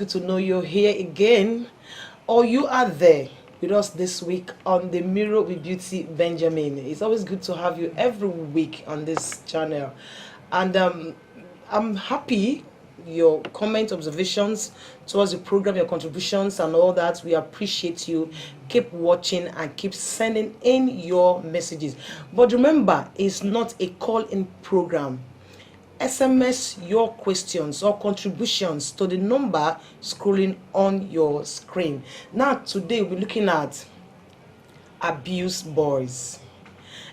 good to know you're here again, or you are there with us this week on the Mirror with Beauty Benjamin. It's always good to have you every week on this channel, and I'm happy your comment, observations towards the program, your contributions and all that. We appreciate you. Keep watching and keep sending in your messages. But remember, it's not a call-in program. SMS your questions or contributions to the number scrolling on your screen. Now, today we're looking at abused boys.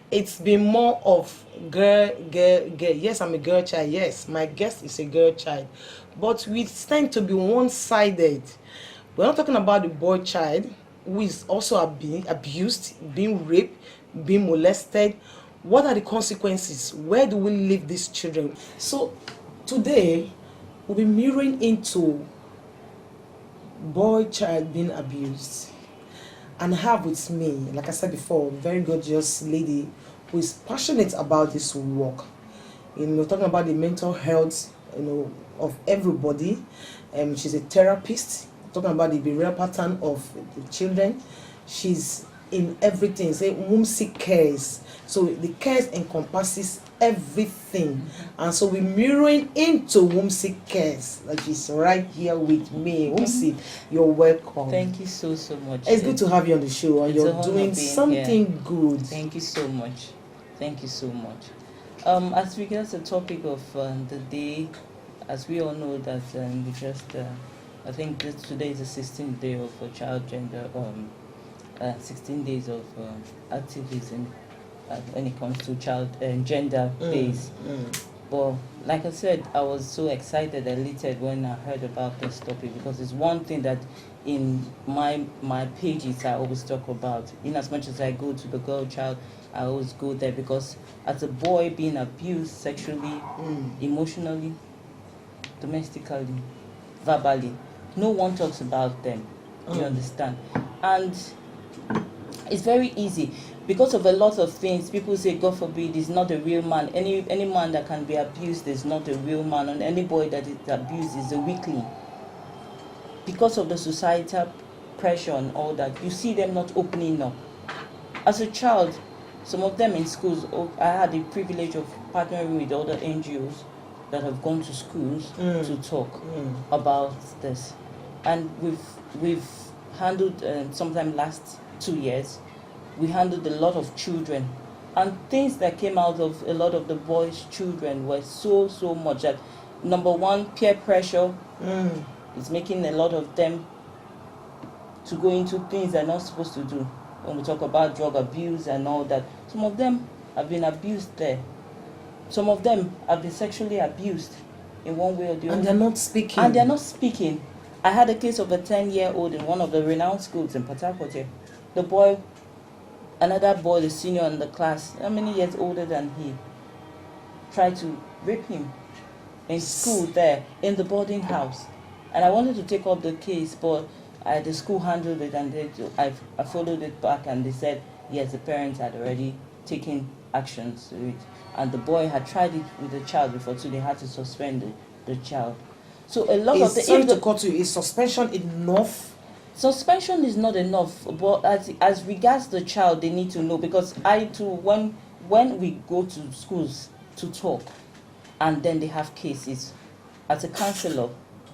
It's been more of girl. Yes, I'm a girl child. Yes, my guest is a girl child. But we tend to be one-sided. We're not talking about the boy child who is also being abused, being raped, being molested. What are the consequences? Where do we leave these children? So today we'll be mirroring into boy child being abused. And I have with me, like I said before, a very gorgeous lady who is passionate about this work. Talking about the mental health, of everybody. She's a therapist, talking about the behavioral pattern of the children. She's in everything. Say Wumsy Cares. So the cares encompasses everything. And so we're mirroring into Wumsy Cares. Like she's right here with me. Wumsy, you're welcome. Thank you so much. It's good to have you on the show, and it's you're doing something good. Thank you so much. Thank you so much. As regards the topic of the day, as we all know that we just, I think today is the 16th day of child gender, 16 days of activism when it comes to child gender base. But like I said, I was so excited, elated when I heard about this topic, because it's one thing that in my pages I always talk about. In as much as I go to the girl child, I always go there, because as a boy being abused sexually, emotionally, domestically, verbally, no one talks about them. You understand? And it's very easy because of a lot of things. People say, God forbid, is not a real man. Any man that can be abused is not a real man, and any boy that is abused is a weakling. Because of the societal pressure and all that, you see them not opening up. As a child, some of them in schools, I had the privilege of partnering with other NGOs that have gone to schools to talk about this, and we've handled sometime last 2 years, we handled a lot of children, and things that came out of a lot of the boys' children were so much that, number one, peer pressure is making a lot of them to go into things they're not supposed to do. When we talk about drug abuse and all that, some of them have been abused there. Some of them have been sexually abused in one way or the other. And they're not speaking. I had a case of a 10-year-old in one of the renowned schools in Port Harcourt. The boy, another boy, the senior in the class, how many years older than he, tried to rape him in school there, in the boarding house. And I wanted to take up the case, but the school handled it, and I followed it back, and they said, yes, the parents had already taken actions to it. And the boy had tried it with the child before, so they had to suspend the child. So a lot of the... Sorry to cut you, is suspension enough? Suspension is not enough, but as regards the child, they need to know, because I too, when we go to schools to talk, and then they have cases, as a counselor,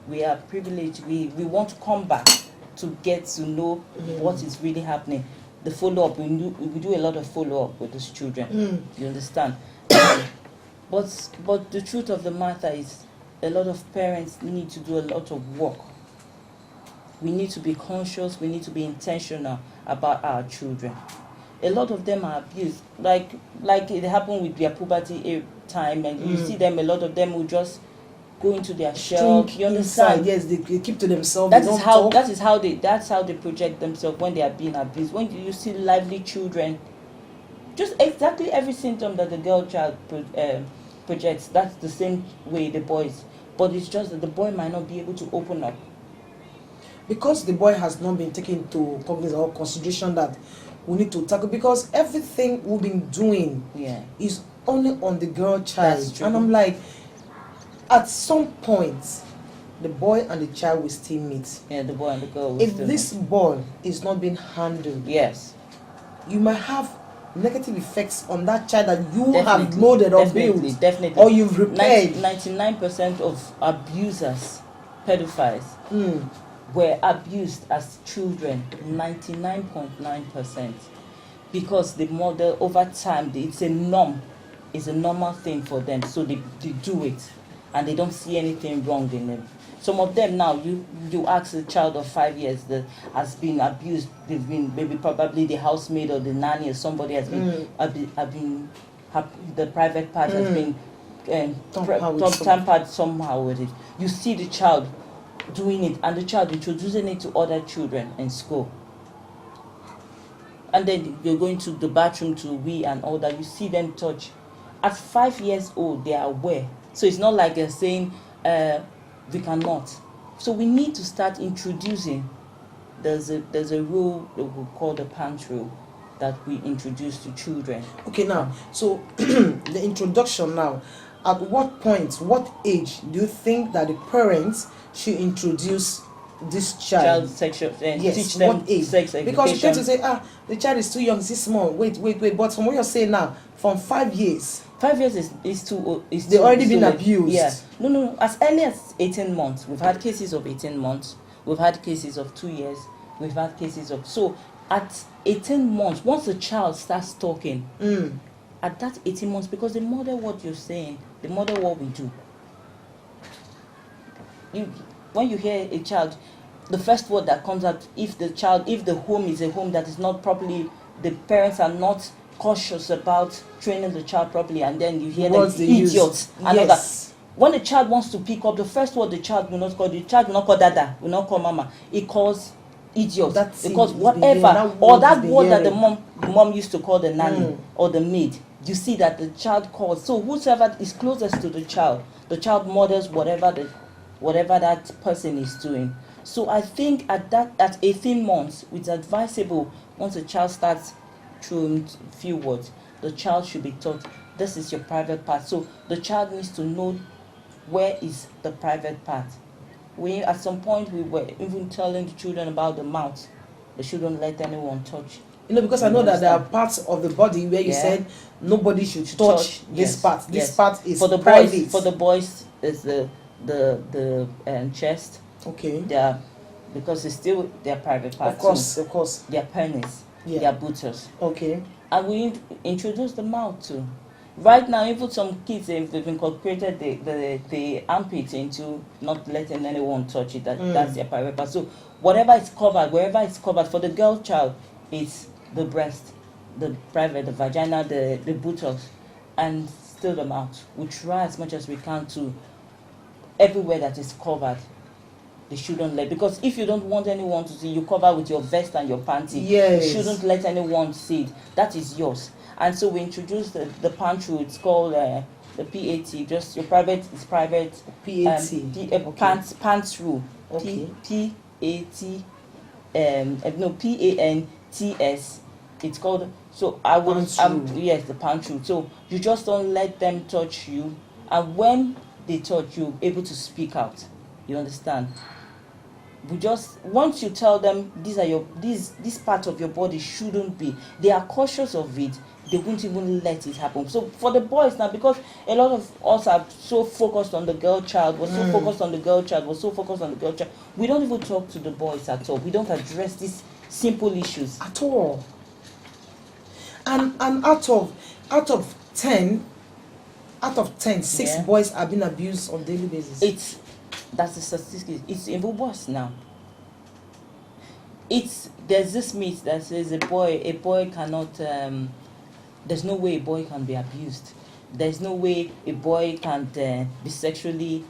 we are privileged, we want to come back to get to know what is really happening. The follow-up, we do a lot of follow-up with those children, you understand? But the truth of the matter is, a lot of parents need to do a lot of work. We need to be conscious, we need to be intentional about our children. A lot of them are abused, like it happened with their puberty time, and you see them, a lot of them will just go into their shell. You understand? Yes, they keep to themselves. That's how they project themselves when they are being abused. When you see lively children, just exactly every symptom that the girl child projects, that's the same way the boys. But it's just that the boy might not be able to open up, because the boy has not been taken into cognizance or consideration that we need to tackle, because everything we've been doing is only on the girl child. And I'm like, at some point, the boy and the child will still meet. Yeah, the boy and the girl will If still this meet. boy is not being handled, Yes. you might have negative effects on that child that you have Definitely, molded or definitely, built, definitely. or you've repaired. 99% of abusers, pedophiles, Mm. were abused as children. 99.9%, because the mother over time, it's a norm, it's a normal thing for them, so they do it, and they don't see anything wrong in them. Some of them now, you ask a child of 5 years that has been abused, they've been maybe probably the housemaid or the nanny or somebody has been the private part has been tampered somehow with it. You see the child doing it, and the child introducing it to other children in school, and then you're going to the bathroom to wee and all that. You see them touch. At 5 years old, they are aware. So it's not like they're saying we cannot. So we need to start introducing. There's a rule that we call the pants rule that we introduce to children. Okay, now, so the introduction now. At what point, what age do you think that the parents should introduce this child sexual and yes, teach them what age? sex education? Because you tend to say, the child is too young, is small. Wait. But from what you're saying now, from 5 years. 5 years is too old. They've already been abused. Yeah. No. As early as 18 months. We've had cases of 18 months. We've had cases of 2 years. We've had cases of... So, at 18 months, once the child starts talking, at that 18 months, because they model what you're saying, they model what we do. When you hear a child, the first word that comes out, if the home is a home that is not properly, the parents are not cautious about training the child properly, and then you hear them idiots and all that. When the child wants to pick up, the first word the child will not call dada, will not call mama. It calls idiot, because whatever, or that word that the mom used to call the nanny or the maid, you see that the child calls. So whoever is closest to the child models whatever that person is doing. So I think at 18 months, it's advisable, once a child starts throwing few words, the child should be taught, this is your private part. So the child needs to know where is the private part. At some point we were even telling the children about the mouth. They shouldn't let anyone touch. Because I know that there are parts of the body where you said nobody should touch this part. This part is for the private. boys. For the boys is the chest. Okay. Because it's still their private part. Of course. Their penis. Yeah. Their buttocks. Okay. And we introduce the mouth too. Right now, even some kids, they've incorporated the armpit into not letting anyone touch it. That's their private part. So whatever is covered, wherever it's covered, for the girl child, it's the breast, the private, the vagina, the buttocks, and still the mouth. We try as much as we can to everywhere that is covered. They shouldn't let, because if you don't want anyone to see, you cover with your vest and your panty. Yes. You shouldn't let anyone see it. That is yours. And so we introduced the pant rule. It's called the PAT. Just your private is private. PAT. Okay. Pants rule. Okay. PAT. PANTS. It's called. So I will. Yes, the pant rule. So you just don't let them touch you, and when they touch you, able to speak out. You understand? We just, once you tell them these are this part of your body shouldn't be, they are cautious of it, they won't even let it happen. So for the boys now, because a lot of us are so focused on the girl child, we don't even talk to the boys at all. We don't address these simple issues at all. And out of 10, 6 boys are being abused on a daily basis. That's the statistic. It's even worse now. There's this myth that says a boy cannot. There's no way a boy can be abused. There's no way a boy can be sexually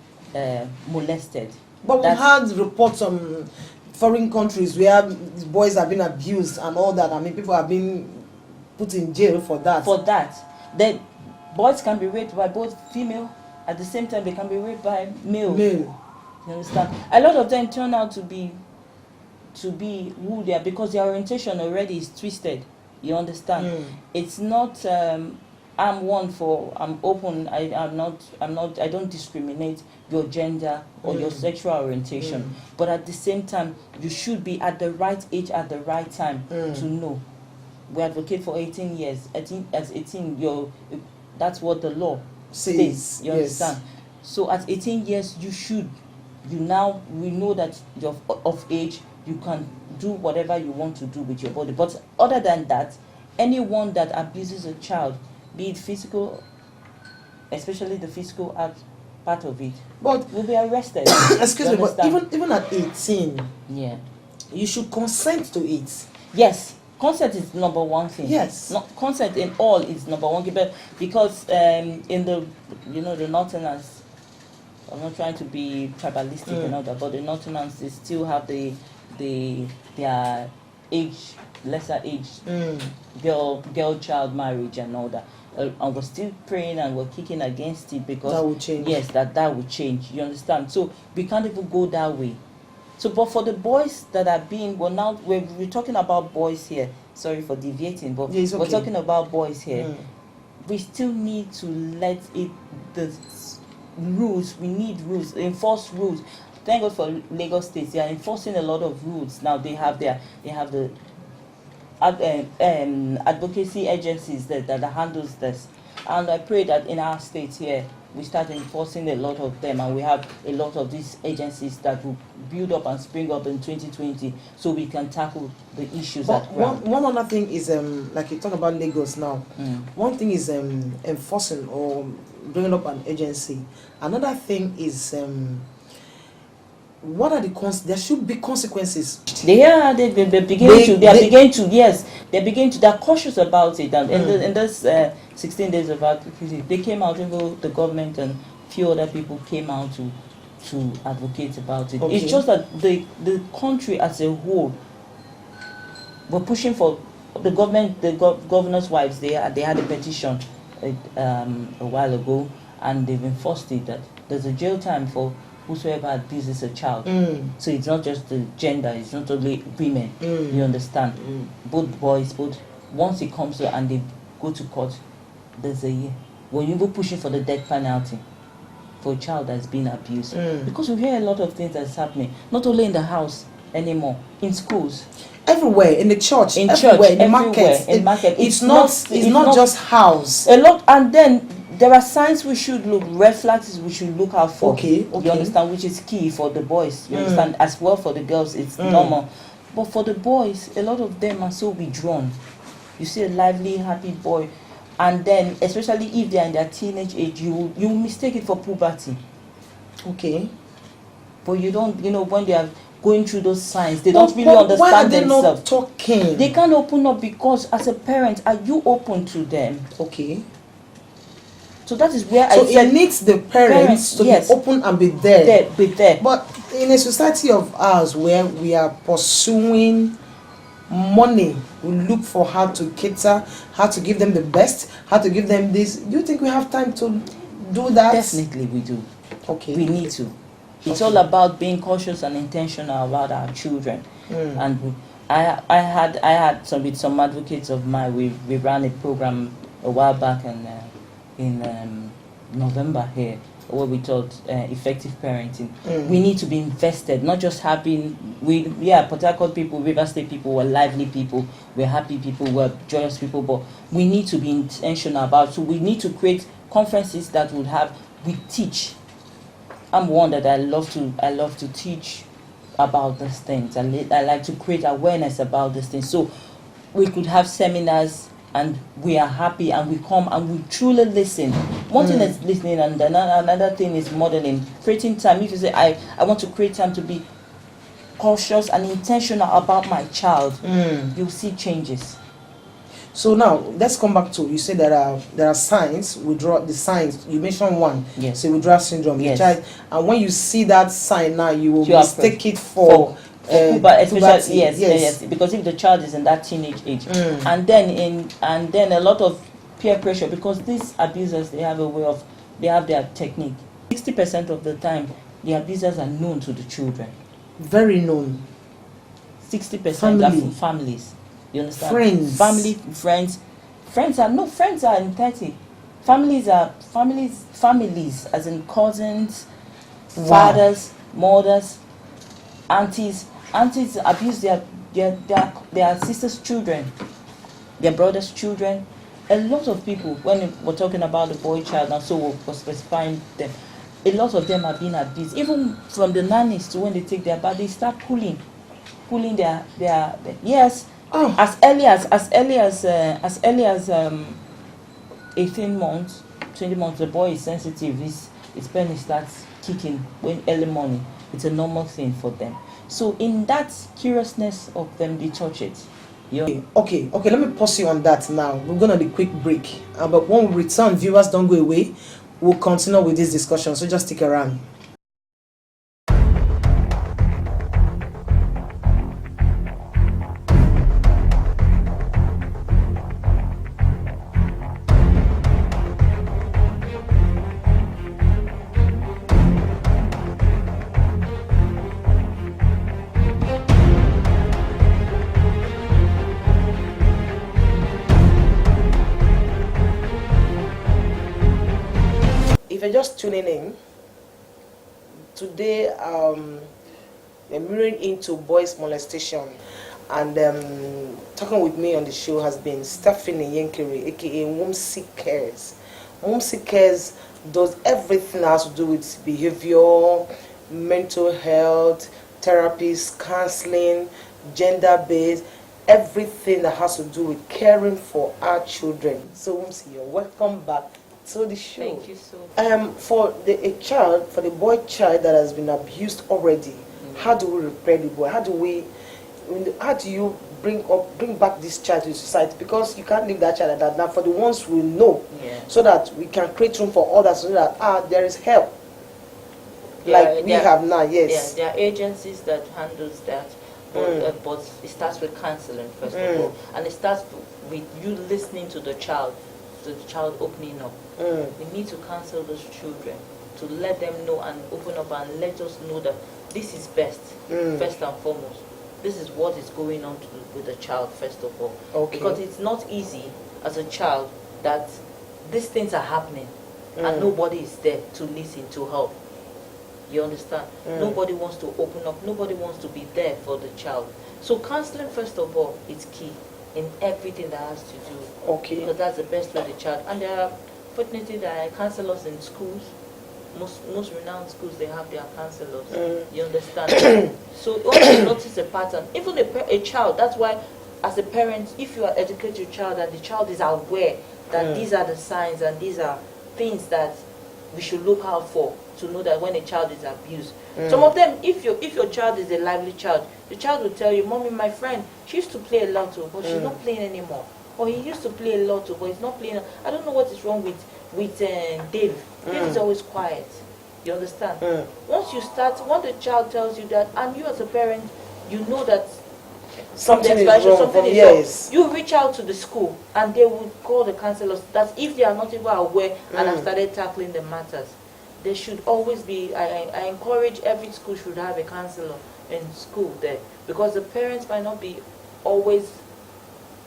molested. But we've had reports from foreign countries where boys have been abused and all that. I mean, people have been put in jail for that. Then boys can be raped by both female. At the same time, they can be raped by male. You understand? A lot of them turn out to be who they are because their orientation already is twisted. You understand? It's not I'm open. I don't discriminate your gender or your sexual orientation. But at the same time, you should be at the right age at the right time to know. We advocate for 18 years. At 18, that's what the law states. You understand? So at 18 years, we know that you're of age, you can do whatever you want to do with your body. But other than that, anyone that abuses a child, be it physical, especially the physical act part of it, but will be arrested. excuse me, but even at 18, you should consent to it. Yes, consent is number one thing. Yes, consent in all is number one, because in the the Northerners, I'm not trying to be tribalistic and all that, but the Northerners, they still have their lesser age girl child marriage and all that. And we're still praying and we're kicking against it, because that will change. Yes, that will change. You understand? So we can't even go that way. So, but for the boys that are being, we're talking about boys here. Sorry for deviating, but we're talking about boys here. We still need to let it, the rules. We need rules, enforce rules. Thank God for Lagos State. They are enforcing a lot of rules now. They have the advocacy agencies that handles this, and I pray that in our state here we start enforcing a lot of them, and we have a lot of these agencies that will build up and spring up in 2020, so we can tackle the issues at ground. One other thing is like you talk about Lagos now. One thing is enforcing or bringing up an agency. Another thing is what are there should be consequences. They're cautious about it, and in this 16 days of advocacy, they came out, even the government and few other people came out to advocate about it. It's just that the country as a whole were pushing for the government. The governor's wives, they had a petition a while ago, and they've enforced it that there's a jail time for whosoever abuses a child. So it's not just the gender, it's not only women. You understand? Both boys, once it comes to and they go to court, there's a year. We're even pushing for the death penalty for a child that's been abused. Because we hear a lot of things that's happening, not only in the house anymore, in schools. Everywhere, in the church, in the market. It's not just house. A lot, and then there are signs we should look, red flags we should look out for. You understand, which is key for the boys. You understand, as well for the girls, it's normal. But for the boys, a lot of them are so withdrawn. You see a lively, happy boy, and then especially if they are in their teenage age, you mistake it for puberty. But you don't, when they are going through those signs, they don't really understand why are they themselves. Not talking? They can't open up, because as a parent, are you open to them? So that is where it needs the parents to be open and be there. But in a society of ours where we are pursuing money, we look for how to cater, how to give them the best, how to give them this. Do you think we have time to do that? Definitely we do. We need to. It's all about being cautious and intentional about our children. And I had with some advocates of mine. We ran a program a while back in November here, where we taught effective parenting. We need to be invested, not just having Port Harcourt people, River State people, we're lively people, we're happy people, we're joyous people, but we need to be intentional about. So we need to create conferences that we teach. I'm one that I love to teach about these things. I like to create awareness about these things. So we could have seminars, and we are happy, and we come and we truly listen. One thing is listening, and another thing is modeling, creating time. If you say I want to create time to be cautious and intentional about my child, you'll see changes. So now let's come back to, you say there are signs. We draw the signs. You mentioned one. Yes. So withdrawal syndrome. Yes. Child, and when you see that sign now, you will mistake it for puberty. Yes. Because if the child is in that teenage age, and then a lot of peer pressure, because these abusers, they have their technique. 60% of the time, the abusers are known to the children. Very known. 60% are from families. You understand? Friends. Family, friends. Friends are in 30. families, as in cousins, Wow. fathers, mothers, aunties abuse their sisters' children, their brothers' children. A lot of people, when we're talking about the boy child, and so we're specifying them, a lot of them are being abused. Even from the nannies to when they take their bath, they start pulling their yes. Oh. As early as 18 months, 20 months, the boy is sensitive. His penis starts kicking when early morning. It's a normal thing for them. So in that curiousness of them, they touch it. Okay, let me pause you on that now. We're going to do a quick break. But when we return, viewers, don't go away. We'll continue with this discussion, so just stick around. If you're just tuning in, today we're mirroring into boys molestation, and talking with me on the show has been Stephanie Yinkere, aka Wumsy Cares. Wumsy Cares does everything that has to do with behavior, mental health, therapies, counseling, gender-based, everything that has to do with caring for our children. So Wumsy, you're welcome back to the show. Thank you so much. For the boy child that has been abused already, how do we repair the boy? How do you bring back this child to society? Because you can't leave that child like that. Now, for the ones we know, so that we can create room for others, so that there is help. Like we have now, yes. Yeah, there are agencies that handles that, but it starts with counseling first of all, and it starts with you listening to the child opening up. We need to counsel those children to let them know and open up and let us know that this is best, first and foremost. This is what is going on with the child, first of all. Okay. Because it's not easy as a child that these things are happening and nobody is there to listen, to help. You understand? Nobody wants to open up. Nobody wants to be there for the child. So counseling, first of all, is key in everything that has to do. Okay. Because that's the best way the child. And fortunately, there are counselors in schools. Most renowned schools, they have their counselors. You understand? So once you notice a pattern, even a child, that's why as a parent, if you educate your child and the child is aware that these are the signs and these are things that we should look out for to know that when a child is abused. Some of them, if your child is a lively child, the child will tell you, "Mommy, my friend, she used to play a lot, but she's not playing anymore. Or he used to play a lot, but he's not playing. I don't know what is wrong with Dave. Dave is always quiet." You understand? Once the child tells you that, and you as a parent, you know that Something is wrong. Yes. you reach out to the school and they will call the counselors. That if they are not even aware and have started tackling the matters, there should always be. I encourage every school should have a counselor in school there, because the parents might not be always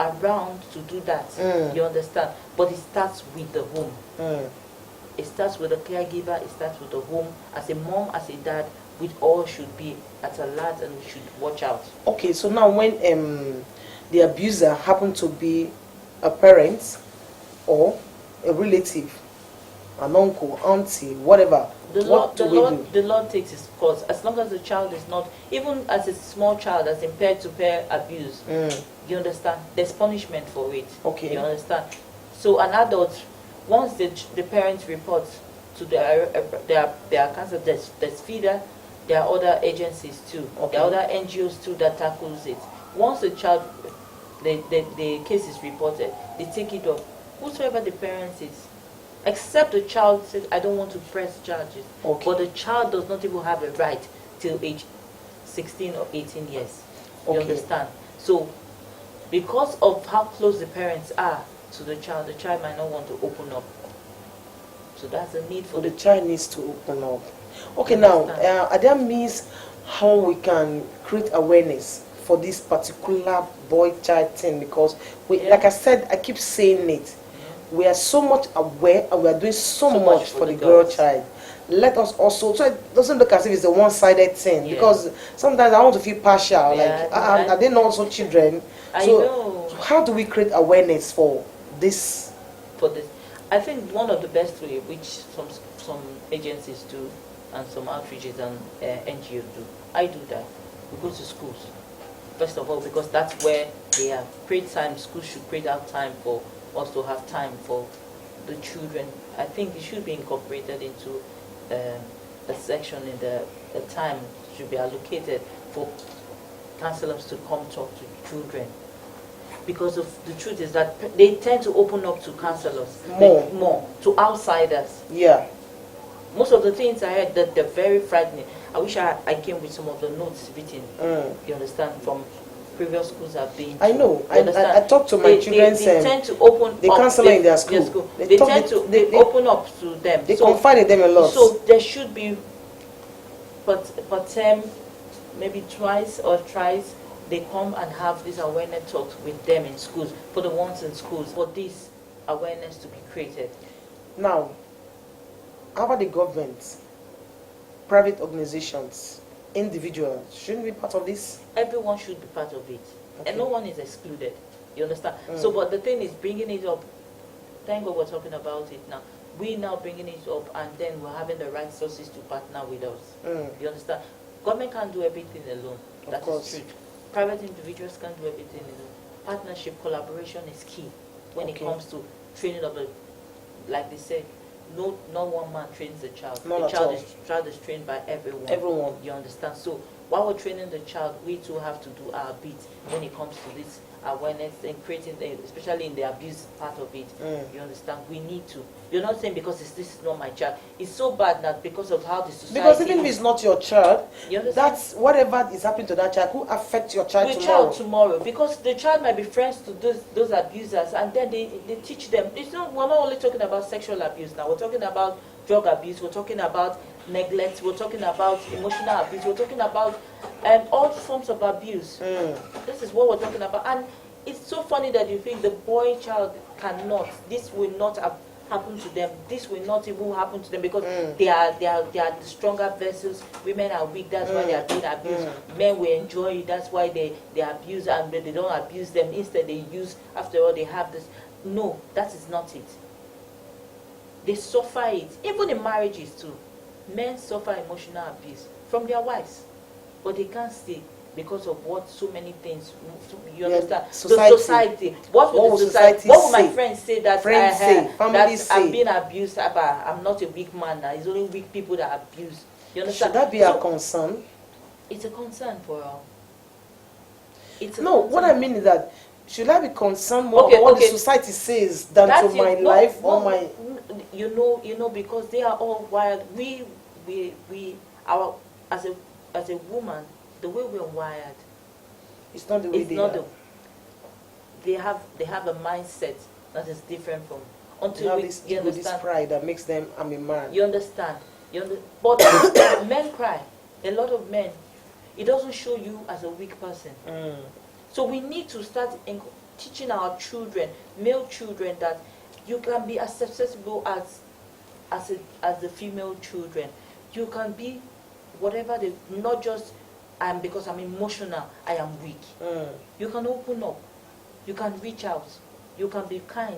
around to do that. You understand? But it starts with the home. It starts with the caregiver. It starts with the home. As a mom, as a dad, we all should be at alert and we should watch out. Okay, so now when the abuser happen to be a parent or a relative, an uncle, auntie, whatever, the law takes its course. As long as the child is not, even as a small child, as in peer-to-peer abuse, you understand, there's punishment for it. Okay. You understand? So an adult, once the parents report to their cancer, there's feeder, there are other agencies too. Okay. There are other NGOs too that tackles it. Once the child, the case is reported, they take it off. Whosoever the parent is, except the child says, "I don't want to press charges." Okay. But the child does not even have a right till age 16 or 18 years. You Okay. understand? So, because of how close the parents are to the child might not want to open up. So that's the need for So the child needs to open up. Okay, now, are there means how we can create awareness for this particular boy child thing? Because, like I said, I keep saying it. we are so much aware and we are doing so much for the girl child. Let us also, so it doesn't look as if it's a one-sided thing, because sometimes I want to feel partial, like are they not also children? So how do we create awareness for this? I think one of the best way, which some agencies do and some outreaches and NGOs do, I do that. We go to schools, first of all, because that's where they have create time. Schools should create out time for us to have time for the children. I think it should be incorporated into a section in the time should be allocated for counselors to come talk to children, because of the truth is that they tend to open up to counselors more to outsiders. Yeah, most of the things I heard that they're very frightening. I wish I came with some of the notes written, you understand, from previous schools I've been to. I know. I talk to my children. They tend to open the up. counselor in their school. They tend to open up to them. They confide in them a lot. So there should be, per term, maybe twice or thrice, they come and have this awareness talks with them in schools, for the ones in schools, for this awareness to be created. Now, how about the government, private organizations, individuals? Shouldn't be part of this? Everyone should be part of it, and no one is excluded. You understand? So, but the thing is, bringing it up. Thank God we're talking about it now. We now bringing it up, and then we're having the right sources to partner with us. You understand? Government can't do everything alone. That is true. Private individuals can't do everything alone. Partnership, collaboration is key when it comes to training of the, like they say, no one man trains the child. The child is trained by everyone. Everyone. You understand? So while we're training the child, we too have to do our bit when it comes to this awareness and creating, especially in the abuse part of it. You understand? We need to. You're not saying because this is not my child. It's so bad that because of how the society. Because even if it's not your child, you understand? That's whatever is happening to that child. Who affects your child tomorrow? Child tomorrow, because the child might be friends to those abusers, and then they teach them. It's not. We're not only talking about sexual abuse now. We're talking about drug abuse. We're talking about neglect. We're talking about emotional abuse. We're talking about all forms of abuse. This is what we're talking about, and it's so funny that you think the boy child cannot. This will not happen to them. This will not even happen to them because they are the stronger vessels. Women are weak. That's why they are being abused. Men will enjoy it. That's why they abuse, and they don't abuse them. Instead, they use. After all, they have this. No, that is not it. They suffer it. Even in marriages too. Men suffer emotional abuse from their wives, but they can't stay because of what so many things. You understand? Society. What would the society? What would my friends say that I've been abused? I'm not a weak man. It's only weak people that abuse. You understand? Should that be a concern? It's a concern for all. What I mean is that should I be concerned more about what the society says than to my life or my? You know, because they are all wired. As a woman, the way we're wired, it's not the way they are. They have a mindset that is different from until this pride that makes them I'm a man. You understand? But men cry. A lot of men. It doesn't show you as a weak person. So we need to start teaching our children, male children, that you can be as accessible as the female children. You can be whatever not just because I'm emotional, I am weak. You can open up. You can reach out. You can be kind.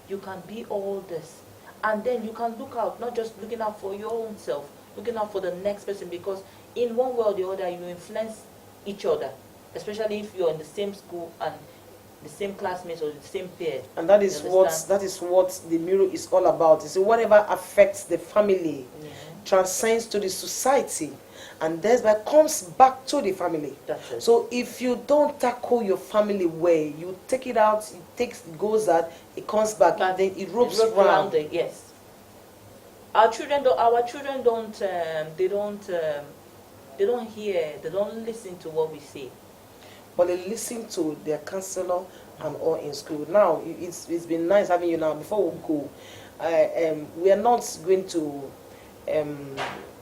You can be all this. And then you can look out, not just looking out for your own self, looking out for the next person, because in one way or the other, you influence each other, especially if you're in the same school and the same classmates or the same peer. And that is what the mirror is all about. You see, whatever affects the family transcends to the society, and thereby comes back to the family. That's it. So if you don't tackle your family well, you take it out, it goes out, it comes back, and then it ropes around. Yes. Our children don't hear, they don't listen to what we say. But they listen to their counselor and all in school. Now, it's been nice having you now. Before we go, we are not going to,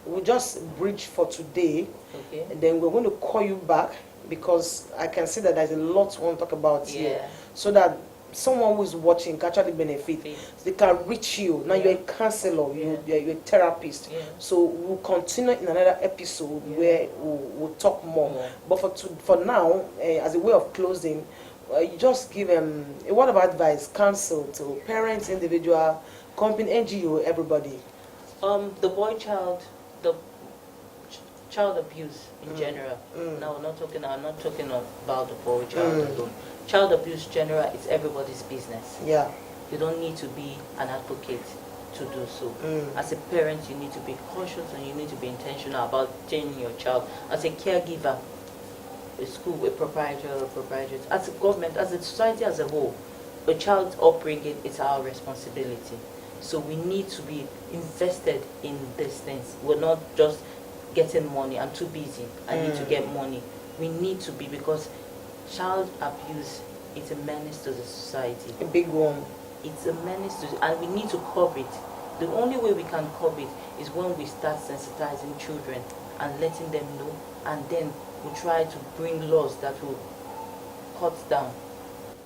we'll just bridge for today. Okay. And then we're going to call you back because I can see that there's a lot we want to talk about here. So that someone who is watching can actually benefit. They can reach you. Now you're a counselor, you're a therapist. So we'll continue in another episode where we'll talk more. But for now, as a way of closing, you just give a word of advice, counsel to parents, individual, company, NGO, everybody. The boy child, the child abuse in general. No, I'm not talking about the boy child alone. Child abuse general is everybody's business. Yeah. You don't need to be an advocate to do so. As a parent, you need to be cautious and you need to be intentional about training your child. As a caregiver, a school, a proprietor, as a government, as a society as a whole, a child's upbringing is our responsibility. So we need to be invested in these things. We're not just getting money. I'm too busy. I need to get money. We need to be, because child abuse is a menace to the society. A big one. It's a menace to, and we need to curb it. The only way we can curb it is when we start sensitizing children and letting them know, and then we try to bring laws that will cut down.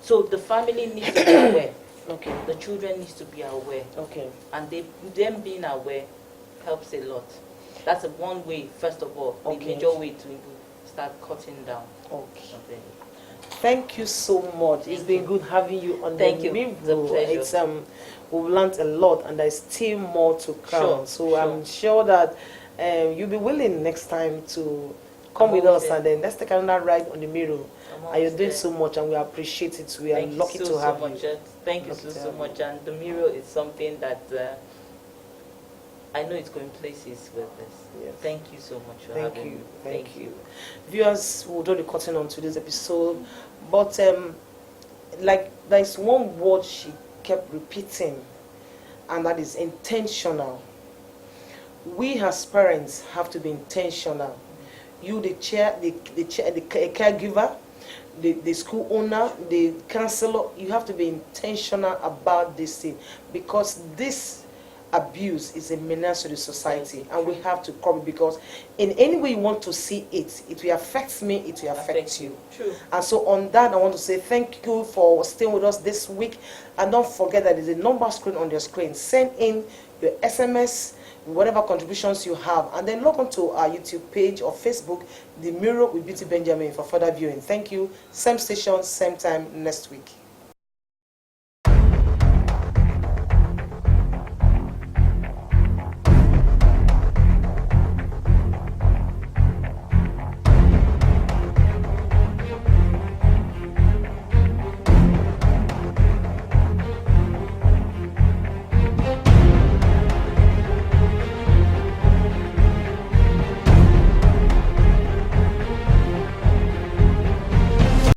So the family needs to be aware. Okay. The children needs to be aware. Okay. And them being aware helps a lot. That's one way, first of all, the major way to start cutting down. Okay. Thank you so much. It's been good having you on Thank the you. Miro. It's a pleasure. It's we've learned a lot, and there's still more to come. Sure, So sure. I'm sure that you'll be willing next time to come with us, and then let's take another ride on the Miro. And you're doing so much, and we appreciate it. We are lucky to have you. Thank you so much. And the Miro is something that I know it's going places with this. Yes. Thank you so much for having me. Thank you. Viewers, we'll draw the curtain on today's episode. But like there's one word she kept repeating, and that is intentional. We as parents have to be intentional. You, the caregiver, the school owner, the counselor, you have to be intentional about this thing, because this abuse is a menace to the society, and we have to curb it, because in any way you want to see it, it will affect me, it will affect you. True. And so on that, I want to say thank you for staying with us this week, and don't forget that there's a number screen on your screen. Send in your SMS, whatever contributions you have, and then log on to our YouTube page or Facebook, The Mirror with Beauty Benjamin, for further viewing. Thank you. Same station, same time next week.